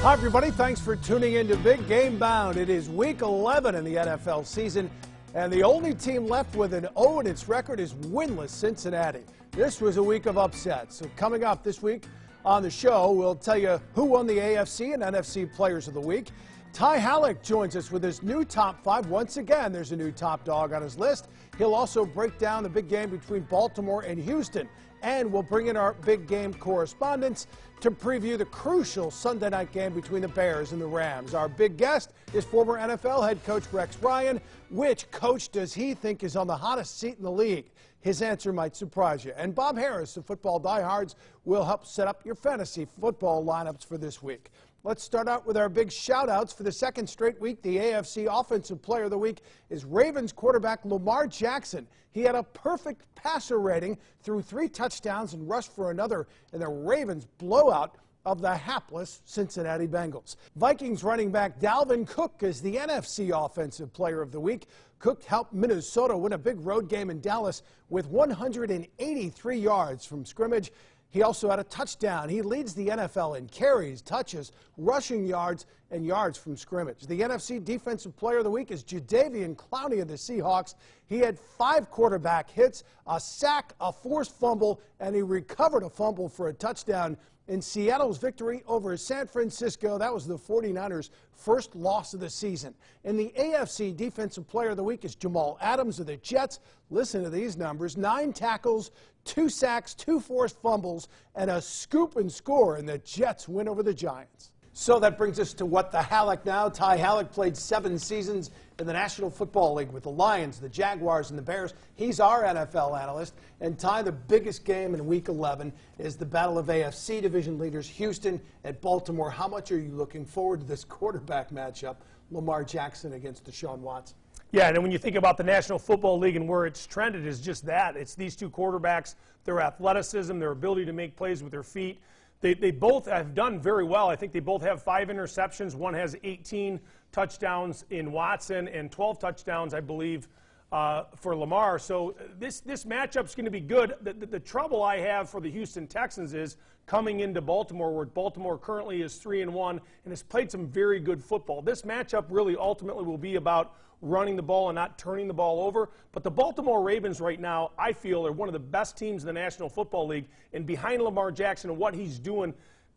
Hi, everybody. Thanks for tuning in to Big Game Bound. It is Week 11 in the NFL season, and the only team left with an 0 in its record is winless Cincinnati. This was a week of upsets. So coming up this week on the show, we'll tell you who won the AFC and NFC Players of the Week. Ty Halleck joins us with his new top 5. Once again, there's a new top dog on his list. He'll also break down the big game between Baltimore and Houston. And we'll bring in our big game correspondents to preview the crucial Sunday night game between the Bears and the Rams. Our big guest is former NFL head coach Rex Ryan. Which coach does he think is on the hottest seat in the league? His answer might surprise you. And Bob Harris of Football Diehards will help set up your fantasy football lineups for this week. Let's start out with our big shout-outs. For the second straight week, the AFC Offensive Player of the Week is Ravens quarterback Lamar Jackson. He had a perfect passer rating, threw 3 touchdowns, and rushed for another in the Ravens' blowout of the hapless Cincinnati Bengals. Vikings running back Dalvin Cook is the NFC Offensive Player of the Week. Cook helped Minnesota win a big road game in Dallas with 183 yards from scrimmage. He also had a touchdown. He leads the NFL in carries, touches, rushing yards, and yards from scrimmage. The NFC Defensive Player of the Week is Jadeveon Clowney of the Seahawks. He had 5 quarterback hits, a sack, a forced fumble, and he recovered a fumble for a touchdown in Seattle's victory over San Francisco. That was the 49ers' first loss of the season. And the AFC Defensive Player of the Week is Jamal Adams of the Jets. Listen to these numbers: 9 tackles, 2 sacks, 2 forced fumbles, and a scoop and score, and the Jets win over the Giants. So that brings us to What the Halleck now. Ty Halleck played 7 seasons in the National Football League with the Lions, the Jaguars, and the Bears. He's our NFL analyst. And Ty, the biggest game in Week 11 is the battle of AFC division leaders, Houston at Baltimore. How much are you looking forward to this quarterback matchup, Lamar Jackson against Deshaun Watson? Yeah, and when you think about the National Football League and where it's trended, is just that. It's these two quarterbacks, their athleticism, their ability to make plays with their feet. They both have done very well. I think they both have 5 interceptions. One has 18 touchdowns in Watson and 12 touchdowns, I believe, for Lamar. So this matchup's going to be good. The trouble I have for the Houston Texans is coming into Baltimore, where Baltimore currently is 3-1 and has played some very good football. This matchup really ultimately will be about running the ball and not turning the ball over. But the Baltimore Ravens right now, I feel, are one of the best teams in the National Football League. And behind Lamar Jackson and what he's doing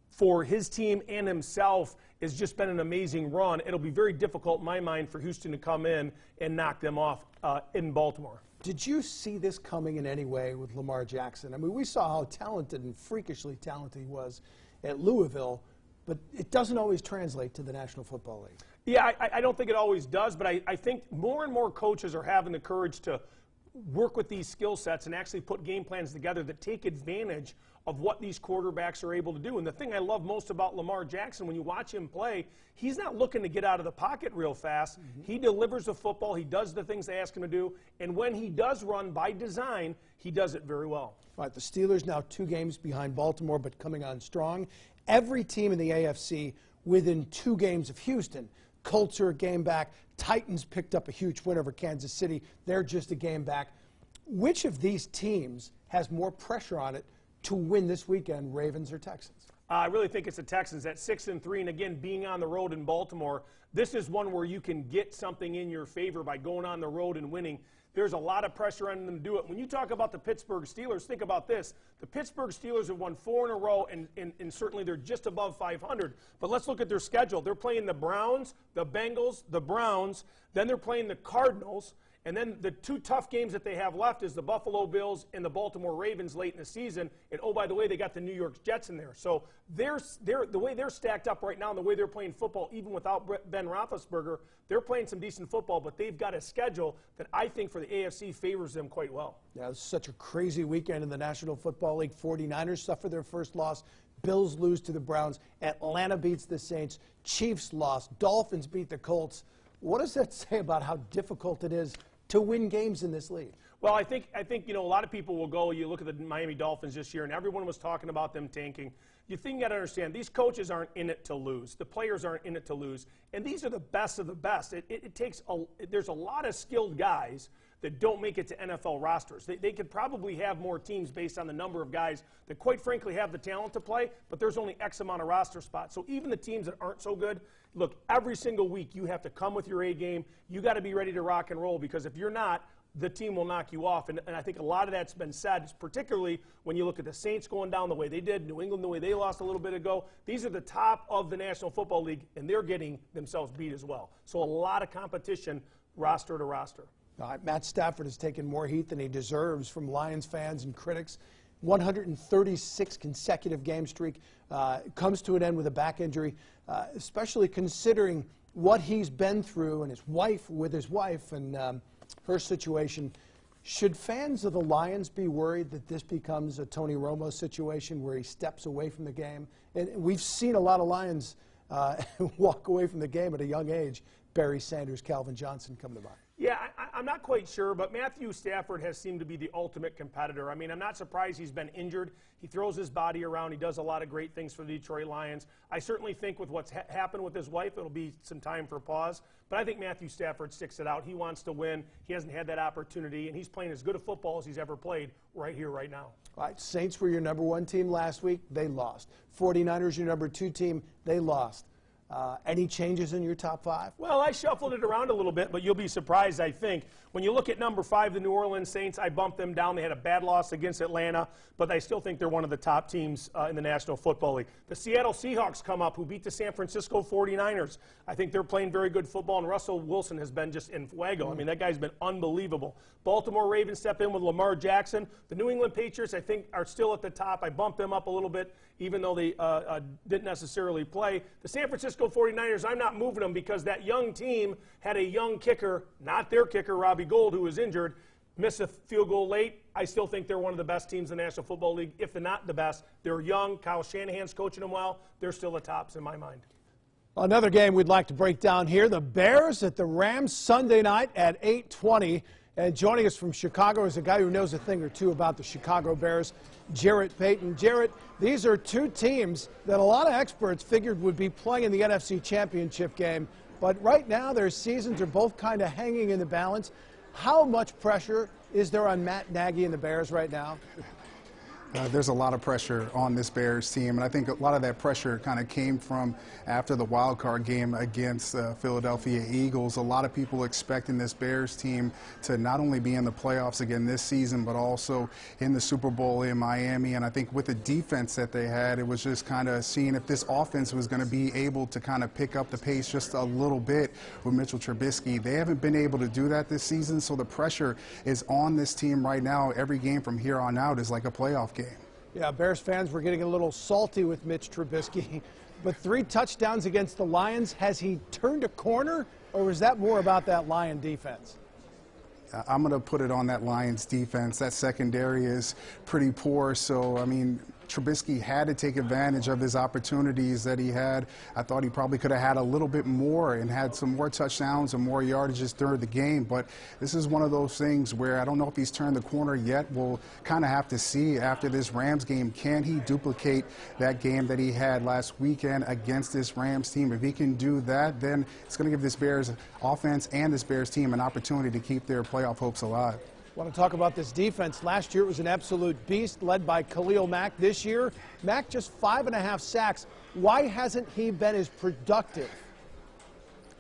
for his team and himself has just been an amazing run. It'll be very difficult, in my mind, for Houston to come in and knock them off in Baltimore. Did you see this coming in any way with Lamar Jackson? I mean, we saw how talented and freakishly talented he was at Louisville, but it doesn't always translate to the National Football League. Yeah, I don't think it always does, but I think more and more coaches are having the courage to work with these skill sets and actually put game plans together that take advantage of what these quarterbacks are able to do. And the thing I love most about Lamar Jackson, when you watch him play, he's not looking to get out of the pocket real fast. He delivers the football. He does the things they ask him to do. And when he does run by design, he does it very well. All right, the Steelers now 2 games behind Baltimore, but coming on strong. Every team in the AFC within 2 games of Houston. Colts are a game back. Titans picked up a huge win over Kansas City. They're just a game back. Which of these teams has more pressure on it to win this weekend, Ravens or Texans? I really think it's the Texans at 6-3, and again, being on the road in Baltimore, this is one where you can get something in your favor by going on the road and winning. There's a lot of pressure on them to do it. When you talk about the Pittsburgh Steelers, think about this. The Pittsburgh Steelers have won 4 in a row, and certainly they're just above 500. But let's look at their schedule. They're playing the Browns, the Bengals, the Browns, then they're playing the Cardinals, and then the 2 tough games that they have left is the Buffalo Bills and the Baltimore Ravens late in the season. And, oh, by the way, they got the New York Jets in there. So the way they're stacked up right now and the way they're playing football, even without Ben Roethlisberger, they're playing some decent football, but they've got a schedule that I think for the AFC favors them quite well. Yeah, it's such a crazy weekend in the National Football League. 49ers suffer their first loss. Bills lose to the Browns. Atlanta beats the Saints. Chiefs lost. Dolphins beat the Colts. What does that say about how difficult it is to win games in this league? Well, I think a lot of people will go, you look at the Miami Dolphins this year, and everyone was talking about them tanking. You think you got to understand, these coaches aren't in it to lose. The players aren't in it to lose. And these are the best of the best. There's a lot of skilled guys that don't make it to NFL rosters. They could probably have more teams based on the number of guys that quite frankly have the talent to play, but there's only X amount of roster spots. So even the teams that aren't so good, look, every single week you have to come with your A game. You got to be ready to rock and roll, because if you're not, the team will knock you off. And I think a lot of that's been said, particularly when you look at the Saints going down the way they did, New England the way they lost a little bit ago. These are the top of the National Football League, and they're getting themselves beat as well. So a lot of competition roster to roster. Matt Stafford has taken more heat than he deserves from Lions fans and critics. 136 consecutive game streak comes to an end with a back injury, especially considering what he's been through and his wife and her situation. Should fans of the Lions be worried that this becomes a Tony Romo situation where he steps away from the game? And we've seen a lot of Lions walk away from the game at a young age. Barry Sanders, Calvin Johnson come to mind. Yeah, I'm not quite sure, but Matthew Stafford has seemed to be the ultimate competitor. I mean, I'm not surprised he's been injured. He throws his body around. He does a lot of great things for the Detroit Lions. I certainly think with what's happened with his wife, it'll be some time for pause. But I think Matthew Stafford sticks it out. He wants to win. He hasn't had that opportunity, and he's playing as good a football as he's ever played right here, right now. All right, Saints were your #1 team last week. They lost. 49ers, your #2 team. They lost. Any changes in your top 5? Well, I shuffled it around a little bit, but you'll be surprised, I think. When you look at #5, the New Orleans Saints, I bumped them down. They had a bad loss against Atlanta, but I still think they're one of the top teams in the National Football League. The Seattle Seahawks come up, who beat the San Francisco 49ers. I think they're playing very good football, and Russell Wilson has been just in fuego. I mean, that guy's been unbelievable. Baltimore Ravens step in with Lamar Jackson. The New England Patriots, I think, are still at the top. I bumped them up a little bit, even though they didn't necessarily play. The San Francisco 49ers, I'm not moving them because that young team had a young kicker, not their kicker, Robbie Gould, who was injured, missed a field goal late. I still think they're one of the best teams in the National Football League, if they're not the best. They're young. Kyle Shanahan's coaching them well. They're still the tops in my mind. Another game we'd like to break down here, the Bears at the Rams Sunday night at 8:20. And joining us from Chicago is a guy who knows a thing or two about the Chicago Bears, Jarrett Payton. Jarrett, these are two teams that a lot of experts figured would be playing in the NFC Championship game. But right now, their seasons are both kind of hanging in the balance. How much pressure is there on Matt Nagy and the Bears right now? There's a lot of pressure on this Bears team, and I think a lot of that pressure kind of came from after the wild card game against Philadelphia Eagles. A lot of people expecting this Bears team to not only be in the playoffs again this season, but also in the Super Bowl in Miami. And I think with the defense that they had, it was just kind of seeing if this offense was going to be able to kind of pick up the pace just a little bit with Mitchell Trubisky. They haven't been able to do that this season, so the pressure is on this team right now. Every game from here on out is like a playoff game. Yeah, Bears fans were getting a little salty with Mitch Trubisky, but 3 touchdowns against the Lions. Has he turned a corner, or was that more about that Lion defense? I'm going to put it on that Lions defense. That secondary is pretty poor, so, I mean, Trubisky had to take advantage of his opportunities that he had. I thought he probably could have had a little bit more and had some more touchdowns and more yardages during the game. But this is one of those things where I don't know if he's turned the corner yet. We'll kind of have to see after this Rams game. Can he duplicate that game that he had last weekend against this Rams team? If he can do that, then it's going to give this Bears offense and this Bears team an opportunity to keep their playoff hopes alive. I want to talk about this defense. Last year it was an absolute beast led by Khalil Mack. This year, Mack just 5.5 sacks. Why hasn't he been as productive?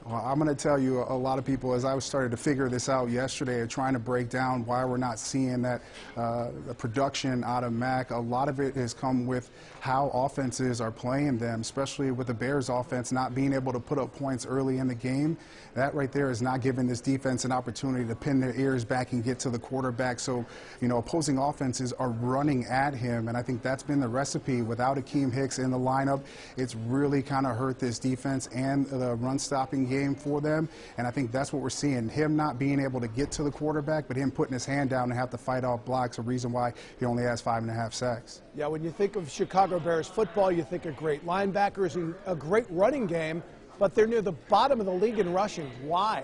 Well, I'm going to tell you, a lot of people, as I started to figure this out yesterday, are trying to break down why we're not seeing that the production out of Mack. A lot of it has come with how offenses are playing them, especially with the Bears offense not being able to put up points early in the game. That right there is not giving this defense an opportunity to pin their ears back and get to the quarterback. So, you know, opposing offenses are running at him, and I think that's been the recipe. Without Akeem Hicks in the lineup, it's really kind of hurt this defense and the run-stopping game for them, and I think that's what we're seeing. Him not being able to get to the quarterback, but him putting his hand down and have to fight off blocks, a reason why he only has 5.5 sacks. Yeah, when you think of Chicago Bears football, you think of great linebackers and a great running game, but they're near the bottom of the league in rushing. Why?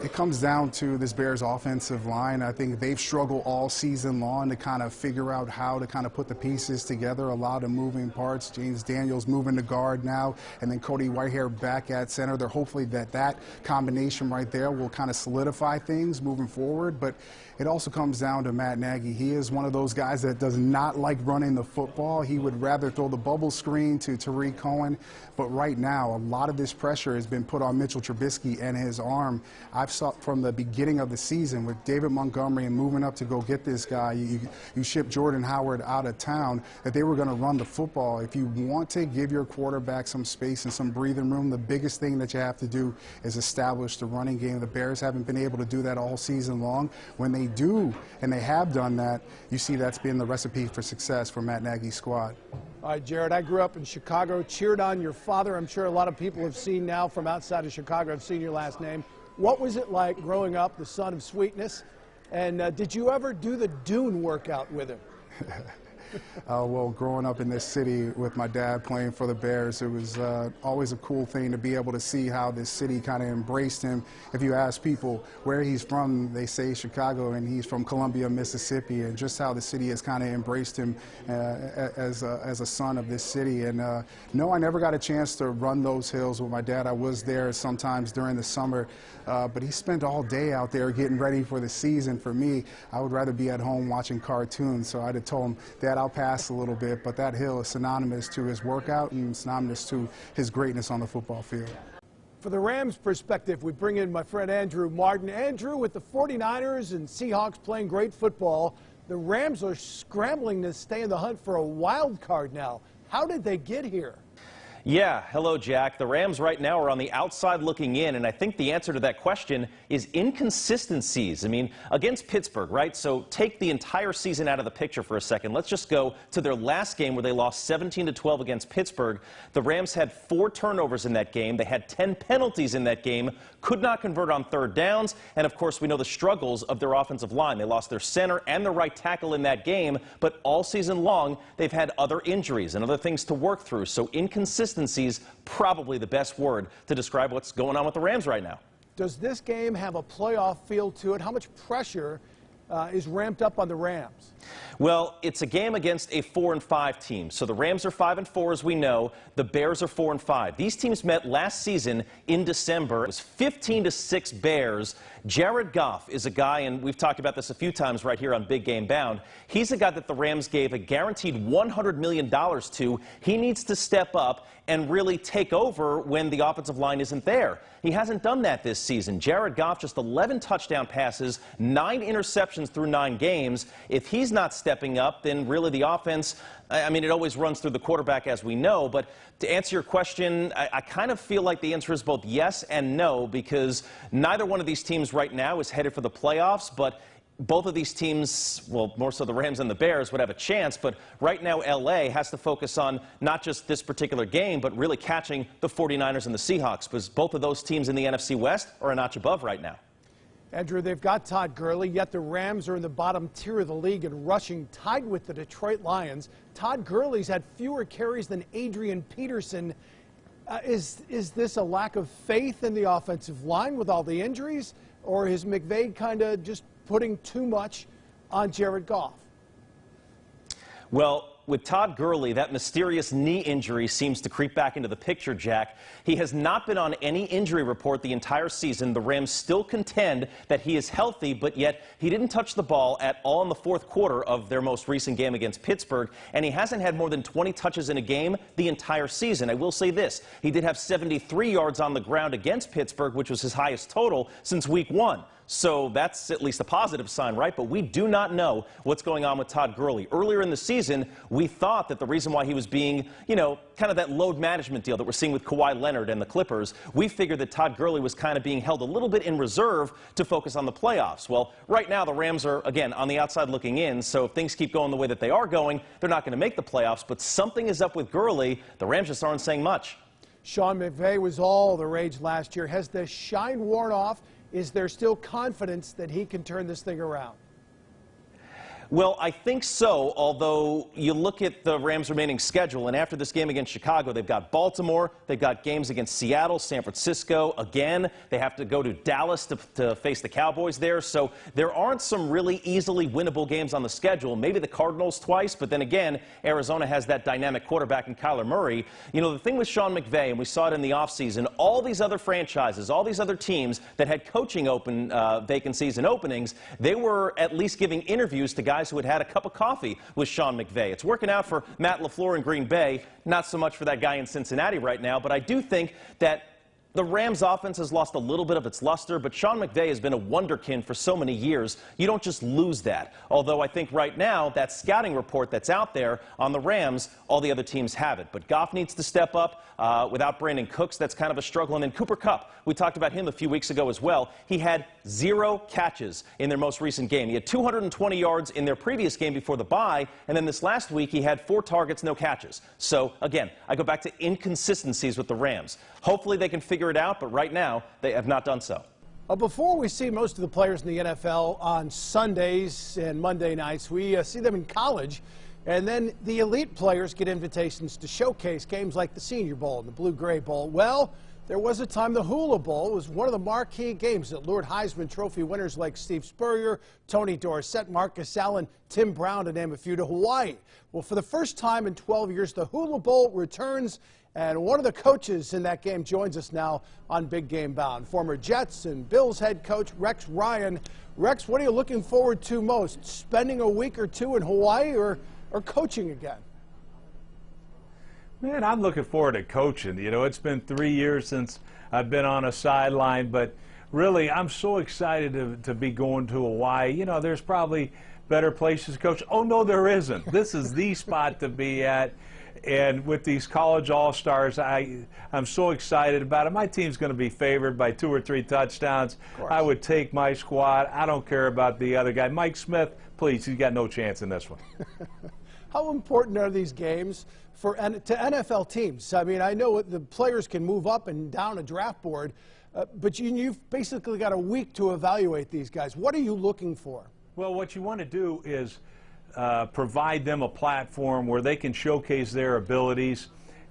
It comes down to this Bears offensive line. I think they've struggled all season long to kind of figure out how to kind of put the pieces together, a lot of moving parts. James Daniels moving to guard now, and then Cody Whitehair back at center. They're hopefully that combination right there will kind of solidify things moving forward. But it also comes down to Matt Nagy. He is one of those guys that does not like running the football. He would rather throw the bubble screen to Tariq Cohen. But right now, a lot of this pressure has been put on Mitchell Trubisky and his arm. I've saw from the beginning of the season with David Montgomery and moving up to go get this guy, you ship Jordan Howard out of town, that they were going to run the football. If you want to give your quarterback some space and some breathing room, the biggest thing that you have to do is establish the running game. The Bears haven't been able to do that all season long. When they do, and they have done that, you see that's been the recipe for success for Matt Nagy's squad. All right, Jared, I grew up in Chicago, cheered on your father. I'm sure a lot of people have seen now from outside of Chicago, have seen your last name. What was it like growing up, the son of sweetness? And did you ever do the dune workout with him? Well, growing up in this city with my dad playing for the Bears, it was always a cool thing to be able to see how this city kind of embraced him. If you ask people where he's from, they say Chicago, and he's from Columbia, Mississippi, and just how the city has kind of embraced him as a son of this city. And no, I never got a chance to run those hills with my dad. I was there sometimes during the summer, but he spent all day out there getting ready for the season. For me, I would rather be at home watching cartoons, so I'd have told him, Dad, I'll pass a little bit, but that hill is synonymous to his workout and synonymous to his greatness on the football field. For the Rams' perspective, we bring in my friend Andrew Martin. Andrew, with the 49ers and Seahawks playing great football, the Rams are scrambling to stay in the hunt for a wild card now. How did they get here? Yeah, hello, Jack. The Rams right now are on the outside looking in, and I think the answer to that question is inconsistencies. I mean, against Pittsburgh, right? So take the entire season out of the picture for a second. Let's just go to their last game where they lost 17-12 against Pittsburgh. The Rams had 4 turnovers in that game. They had 10 penalties in that game, could not convert on third downs, and of course we know the struggles of their offensive line. They lost their center and their right tackle in that game, but all season long they've had other injuries and other things to work through. So inconsistencies, probably the best word to describe what's going on with the Rams right now. Does this game have a playoff feel to it? How much pressure is ramped up on the Rams? Well, it's a game against a 4-5 team. So the Rams are 5-4, as we know. The Bears are 4-5. These teams met last season in December. It was 15-6 Bears. Jared Goff is a guy, and we've talked about this a few times right here on Big Game Bound. He's a guy that the Rams gave a guaranteed $100 million to. He needs to step up and really take over when the offensive line isn't there. He hasn't done that this season. Jared Goff, just 11 touchdown passes, 9 interceptions through 9 games. If he's not stepping up, then really the offense, I mean, it always runs through the quarterback, as we know. But to answer your question, I kind of feel like the answer is both yes and no, because neither one of these teams right now is headed for the playoffs, but both of these teams, well, more so the Rams and the Bears, would have a chance. But right now, L.A. has to focus on not just this particular game, but really catching the 49ers and the Seahawks, because both of those teams in the NFC West are a notch above right now. Andrew, they've got Todd Gurley, yet the Rams are in the bottom tier of the league in rushing, tied with the Detroit Lions. Todd Gurley's had fewer carries than Adrian Peterson. Is this a lack of faith in the offensive line with all the injuries, or is McVay kind of just putting too much on Jared Goff? Well, with Todd Gurley, that mysterious knee injury seems to creep back into the picture, Jack. He has not been on any injury report the entire season. The Rams still contend that he is healthy, but yet he didn't touch the ball at all in the fourth quarter of their most recent game against Pittsburgh, and he hasn't had more than 20 touches in a game the entire season. I will say this. He did have 73 yards on the ground against Pittsburgh, which was his highest total since week 1. So that's at least a positive sign, right? But we do not know what's going on with Todd Gurley. Earlier in the season, we thought that the reason why he was being, kind of that load management deal that we're seeing with Kawhi Leonard and the Clippers, we figured that Todd Gurley was kind of being held a little bit in reserve to focus on the playoffs. Well, right now the Rams are, again, on the outside looking in, so if things keep going the way that they are going, they're not going to make the playoffs, but something is up with Gurley. The Rams just aren't saying much. Sean McVay was all the rage last year. Has the shine worn off? Is there still confidence that he can turn this thing around? Well, I think so, although you look at the Rams' remaining schedule, and after this game against Chicago, they've got Baltimore, they've got games against Seattle, San Francisco, again. They have to go to Dallas to face the Cowboys there. So there aren't some really easily winnable games on the schedule. Maybe the Cardinals twice, but then again, Arizona has that dynamic quarterback in Kyler Murray. You know, the thing with Sean McVay, and we saw it in the offseason, all these other franchises, all these other teams that had coaching vacancies and openings, they were at least giving interviews to guys who had had a cup of coffee with Sean McVay. It's working out for Matt LaFleur in Green Bay, not so much for that guy in Cincinnati right now, but I do think that the Rams offense has lost a little bit of its luster, but Sean McVay has been a wonderkin for so many years. You don't just lose that. Although I think right now, that scouting report that's out there on the Rams, all the other teams have it. But Goff needs to step up. Without Brandon Cooks, that's kind of a struggle. And then Cooper Kupp, we talked about him a few weeks ago as well. He had 0 catches in their most recent game. He had 220 yards in their previous game before the bye, and then this last week he had 4 targets, no catches. So, again, I go back to inconsistencies with the Rams. Hopefully they can figure it out, but right now they have not done so. Before we see most of the players in the NFL on Sundays and Monday nights, we see them in college. And then the elite players get invitations to showcase games like the Senior Bowl and the Blue-Gray Bowl. Well, there was a time the Hula Bowl was one of the marquee games that lured Heisman Trophy winners like Steve Spurrier, Tony Dorsett, Marcus Allen, Tim Brown, to name a few, to Hawaii. Well, for the first time in 12 years, the Hula Bowl returns, and one of the coaches in that game joins us now on Big Game Bound. Former Jets and Bills head coach Rex Ryan. Rex, what are you looking forward to most, spending a week or two in Hawaii or coaching again? Man, I'm looking forward to coaching. You know, it's been 3 years since I've been on a sideline, but really, I'm so excited to be going to Hawaii. You know, there's probably better places to coach. Oh, no, there isn't. This is the spot to be at. And with these college all-stars, I'm so excited about it. My team's going to be favored by 2 or 3 touchdowns. I would take my squad. I don't care about the other guy. Mike Smith, please, he's got no chance in this one. How important are these games to NFL teams? I mean, I know the players can move up and down a draft board, but you've basically got a week to evaluate these guys. What are you looking for? Well, what you want to do is provide them a platform where they can showcase their abilities.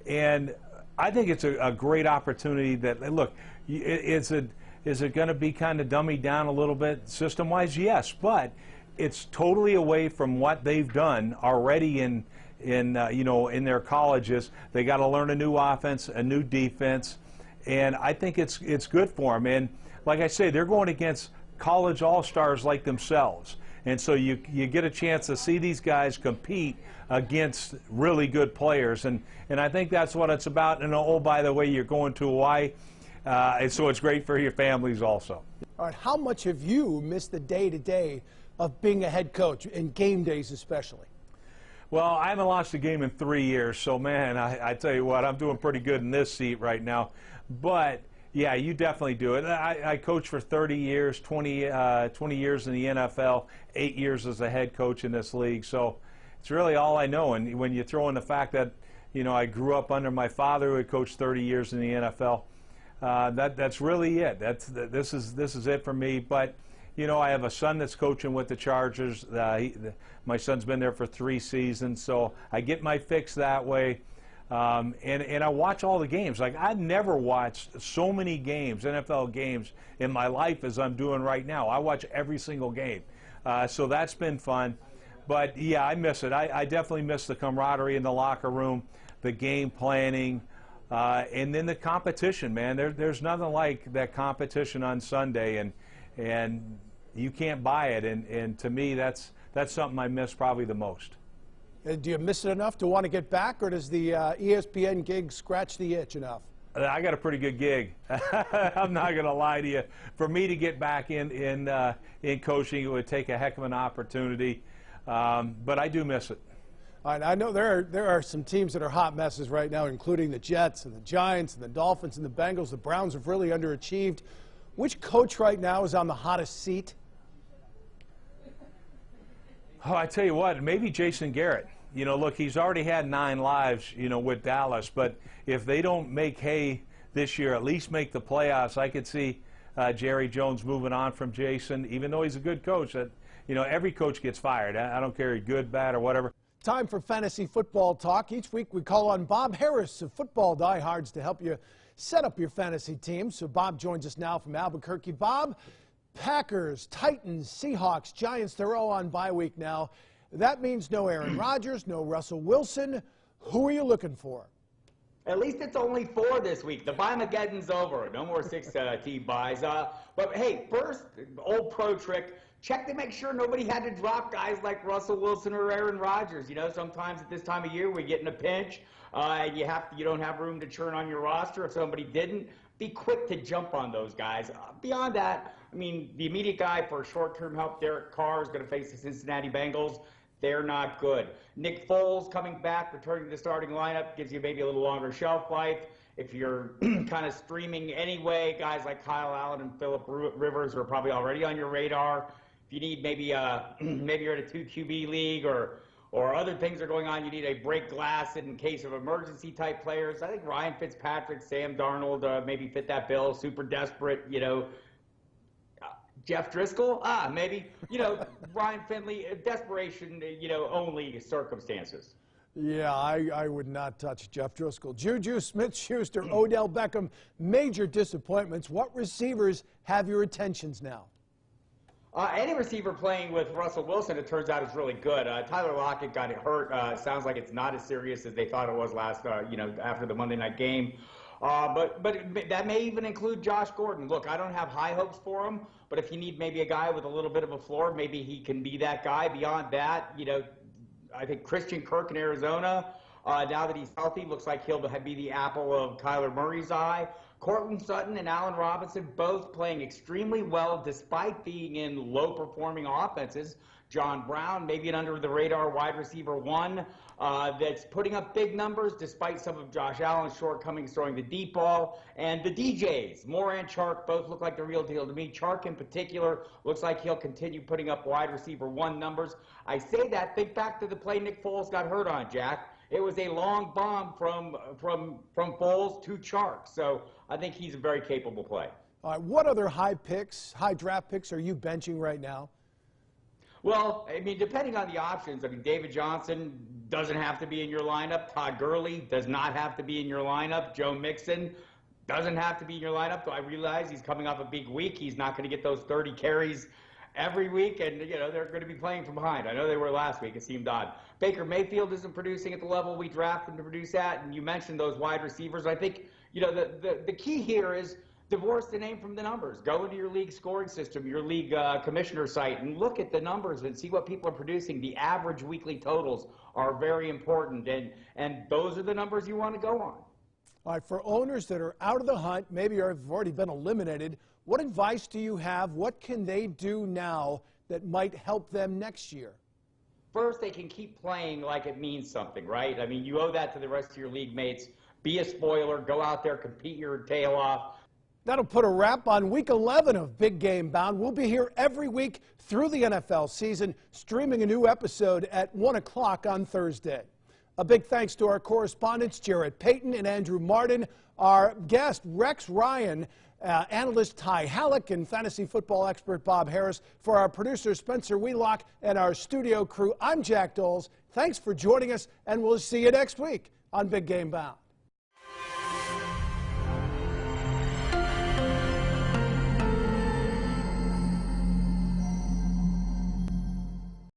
And I think it's a great opportunity that, look, is it going to be kind of dummied down a little bit system-wise? Yes, but it's totally away from what they've done already in their colleges. They got to learn a new offense, a new defense, and I think it's good for them. And like I say, they're going against college all-stars like themselves. And so you get a chance to see these guys compete against really good players. And I think that's what it's about. And oh, by the way, you're going to Hawaii, and so it's great for your families also. All right, how much have you missed the day-to-day of being a head coach, and game days especially? Well, I haven't lost a game in 3 years, so, man, I tell you what, I'm doing pretty good in this seat right now. But yeah, you definitely do it. I coached for 30 years, 20 years in the NFL, 8 years as a head coach in this league. So it's really all I know. And when you throw in the fact that, you know, I grew up under my father who had coached 30 years in the NFL, that's really it. This is it for me. But, you know, I have a son that's coaching with the Chargers. My son's been there for 3 seasons, so I get my fix that way. And I watch all the games. Like, I've never watched so many games, NFL games, in my life as I'm doing right now. I watch every single game. So that's been fun. But, yeah, I miss it. I definitely miss the camaraderie in the locker room, the game planning, and then the competition, man. There's nothing like that competition on Sunday, and you can't buy it. And to me, that's something I miss probably the most. Do you miss it enough to want to get back, or does the ESPN gig scratch the itch enough? I got a pretty good gig. I'm not going to lie to you. For me to get back in coaching, it would take a heck of an opportunity, but I do miss it. All right, I know there are some teams that are hot messes right now, including the Jets and the Giants and the Dolphins and the Bengals. The Browns have really underachieved. Which coach right now is on the hottest seat? Oh, I tell you what, maybe Jason Garrett. You know, look, he's already had 9 lives, you know, with Dallas. But if they don't make hay this year, at least make the playoffs, I could see Jerry Jones moving on from Jason, even though he's a good coach. That, you know, every coach gets fired. I don't care, good, bad, or whatever. Time for fantasy football talk. Each week we call on Bob Harris of Football Diehards to help you set up your fantasy team. So Bob joins us now from Albuquerque. Bob, Packers, Titans, Seahawks, Giants, they're all on bye week now. That means no Aaron Rodgers, no Russell Wilson. Who are you looking for? At least it's only 4 this week. The Bye-Mageddon's over. No more 6-team buys. But hey, first, old pro trick. Check to make sure nobody had to drop guys like Russell Wilson or Aaron Rodgers. You know, sometimes at this time of year we get in a pinch. You don't have room to churn on your roster. If somebody didn't, be quick to jump on those guys. Beyond that, I mean, the immediate guy for short-term help, Derek Carr, is going to face the Cincinnati Bengals. They're not good. Nick Foles coming back, returning to the starting lineup, gives you maybe a little longer shelf life. If you're kind of streaming anyway, guys like Kyle Allen and Phillip Rivers are probably already on your radar. If you need maybe maybe you're in a 2 QB league or other things are going on, you need a break glass in case of emergency type players. I think Ryan Fitzpatrick, Sam Darnold maybe fit that bill. Super desperate, you know. Jeff Driscoll, maybe, you know, Ryan Finley, desperation, you know, only circumstances. Yeah, I would not touch Jeff Driscoll. Juju Smith-Schuster, Odell Beckham, major disappointments. What receivers have your attentions now? Any receiver playing with Russell Wilson, it turns out, is really good. Tyler Lockett got hurt. Sounds like it's not as serious as they thought it was last, you know, after the Monday night game. But that may even include Josh Gordon. Look, I don't have high hopes for him, but if you need maybe a guy with a little bit of a floor, maybe he can be that guy. Beyond that, you know, I think Christian Kirk in Arizona, now that he's healthy, looks like he'll be the apple of Kyler Murray's eye. Courtland Sutton and Allen Robinson both playing extremely well despite being in low-performing offenses. John Brown, maybe an under-the-radar wide receiver 1 that's putting up big numbers despite some of Josh Allen's shortcomings throwing the deep ball. And the DJs, Moore and Chark, both look like the real deal to me. Chark in particular looks like he'll continue putting up wide receiver 1 numbers. I say that, think back to the play Nick Foles got hurt on, Jack. It was a long bomb from Foles to Chark. So I think he's a very capable play. All right, what other high draft picks are you benching right now? Well, I mean, depending on the options, I mean, David Johnson doesn't have to be in your lineup. Todd Gurley does not have to be in your lineup. Joe Mixon doesn't have to be in your lineup. So I realize he's coming off a big week. He's not going to get those 30 carries every week, and, you know, they're going to be playing from behind. I know they were last week. It seemed odd. Baker Mayfield isn't producing at the level we draft him to produce at, and you mentioned those wide receivers. I think, you know, the key here is divorce the name from the numbers. Go into your league scoring system, your league commissioner site, and look at the numbers and see what people are producing. The average weekly totals are very important, and those are the numbers you want to go on. All right, for owners that are out of the hunt, maybe have already been eliminated, what advice do you have? What can they do now that might help them next year? First, they can keep playing like it means something, right? I mean, you owe that to the rest of your league mates. Be a spoiler. Go out there, compete your tail off. That'll put a wrap on Week 11 of Big Game Bound. We'll be here every week through the NFL season, streaming a new episode at 1 o'clock on Thursday. A big thanks to our correspondents, Jarrett Payton and Andrew Martin, our guest, Rex Ryan, analyst Ty Halleck, and fantasy football expert Bob Harris. For our producer, Spencer Wheelock, and our studio crew, I'm Jack Doles. Thanks for joining us, and we'll see you next week on Big Game Bound.